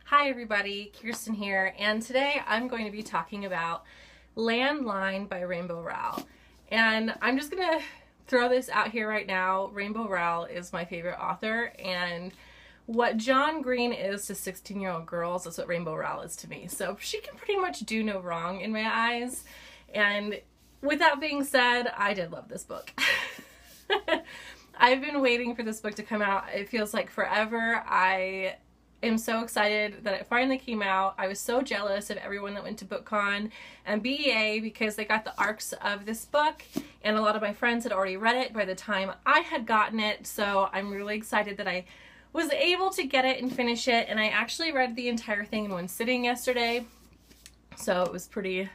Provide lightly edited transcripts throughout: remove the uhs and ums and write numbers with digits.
Hi everybody, Kirsten here, and today I'm going to be talking about Landline by Rainbow Rowell. And I'm just gonna throw this out here right now. Rainbow Rowell is my favorite author, and what John Green is to 16-year-old girls is what Rainbow Rowell is to me. So she can pretty much do no wrong in my eyes. And with that being said, I did love this book. I've been waiting for this book to come out. It feels like forever. I am so excited that it finally came out. I was so jealous of everyone that went to BookCon and BEA because they got the arcs of this book, and a lot of my friends had already read it by the time I had gotten it. So I'm really excited that I was able to get it and finish it, and I actually read the entire thing in one sitting yesterday, so it was pretty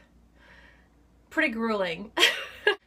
grueling.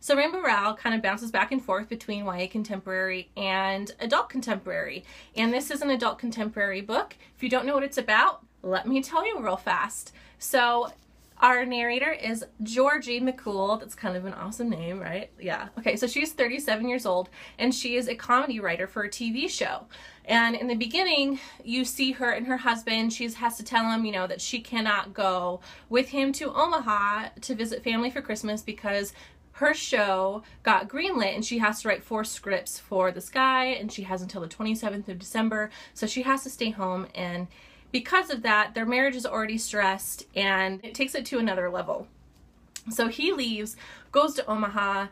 So Rainbow Rowell kind of bounces back and forth between YA contemporary and adult contemporary. And this is an adult contemporary book. If you don't know what it's about, let me tell you real fast. So our narrator is Georgie McCool. That's kind of an awesome name, right? Yeah. Okay, so she's 37 years old, and she is a comedy writer for a TV show. And in the beginning, you see her and her husband. She has to tell him, you know, that she cannot go with him to Omaha to visit family for Christmas because her show got greenlit and she has to write 4 scripts for the Sky, and she has until the 27th of December. So she has to stay home, and because of that, their marriage is already stressed and it takes it to another level. So he leaves, goes to Omaha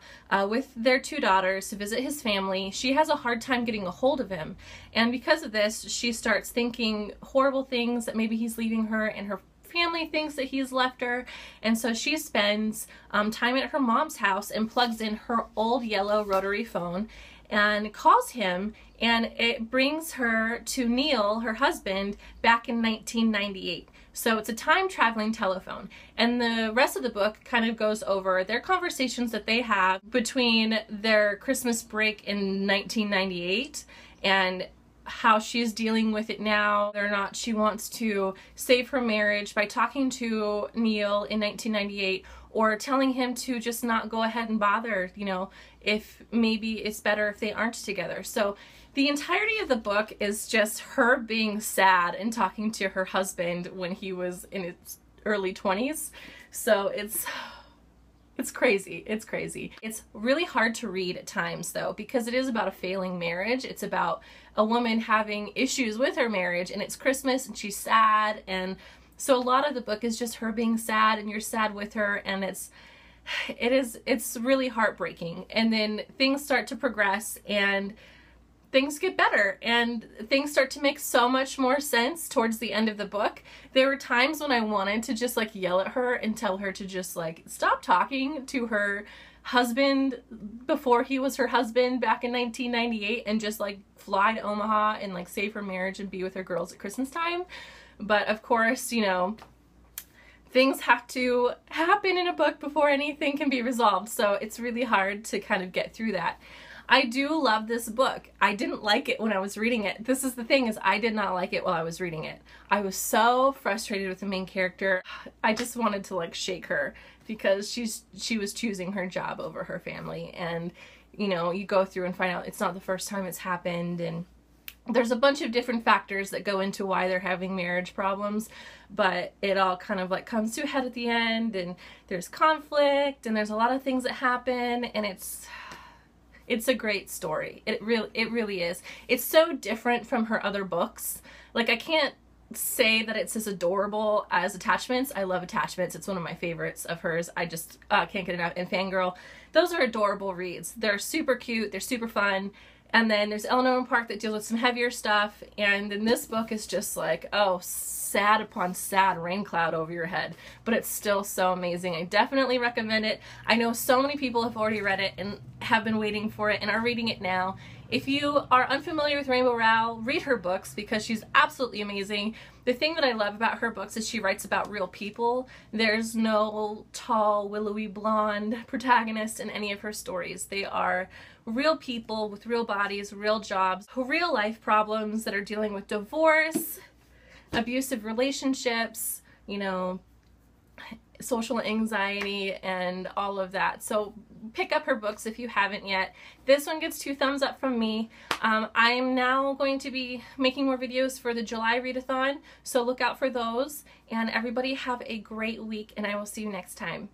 with their 2 daughters to visit his family. She has a hard time getting a hold of him, and because of this, she starts thinking horrible things, that maybe he's leaving her, and her family thinks that he's left her. And so she spends time at her mom's house and plugs in her old yellow rotary phone and calls him, and it brings her to Neil, her husband, back in 1998. So it's a time-traveling telephone, and the rest of the book kind of goes over their conversations that they have between their Christmas break in 1998 and how she's dealing with it now, whether or not she wants to save her marriage by talking to Neil in 1998 or telling him to just not go ahead and bother, you know, if maybe it's better if they aren't together. So the entirety of the book is just her being sad and talking to her husband when he was in his early 20s. So it's crazy. It's crazy. It's really hard to read at times though, because it is about a failing marriage. It's about a woman having issues with her marriage, and it's Christmas and she's sad, and so a lot of the book is just her being sad and you're sad with her, and it's really heartbreaking. And then things start to progress and things get better and things start to make so much more sense towards the end of the book. There were times when I wanted to just like yell at her and tell her to just like stop talking to her husband before he was her husband back in 1998 and just like fly to Omaha and like save her marriage and be with her girls at Christmas time. But of course, you know, things have to happen in a book before anything can be resolved. So it's really hard to kind of get through that. I do love this book. I didn't like it when I was reading it. This is the thing, is I did not like it while I was reading it. I was so frustrated with the main character. I just wanted to like shake her because she was choosing her job over her family. And you know, you go through and find out it's not the first time it's happened, and there's a bunch of different factors that go into why they're having marriage problems, but it all kind of like comes to a head at the end, and there's conflict and there's a lot of things that happen, and it's a great story. It really is. It's so different from her other books. Like, I can't say that it's as adorable as Attachments. I love Attachments. It's one of my favorites of hers. I just can't get enough. And Fangirl. Those are adorable reads. They're super cute. They're super fun. And then there's Eleanor and Park that deals with some heavier stuff. And then this book is just like, oh, sad upon sad rain cloud over your head. But it's still so amazing. I definitely recommend it. I know so many people have already read it and have been waiting for it and are reading it now. If you are unfamiliar with Rainbow Rowell, read her books because she's absolutely amazing. The thing that I love about her books is she writes about real people. There's no tall, willowy blonde protagonist in any of her stories. They are real people with real bodies, real jobs, real life problems that are dealing with divorce, abusive relationships, you know, social anxiety, and all of that. So pick up her books if you haven't yet. This one gets 2 thumbs up from me. I'm now going to be making more videos for the July readathon, so look out for those. And everybody have a great week, and I will see you next time.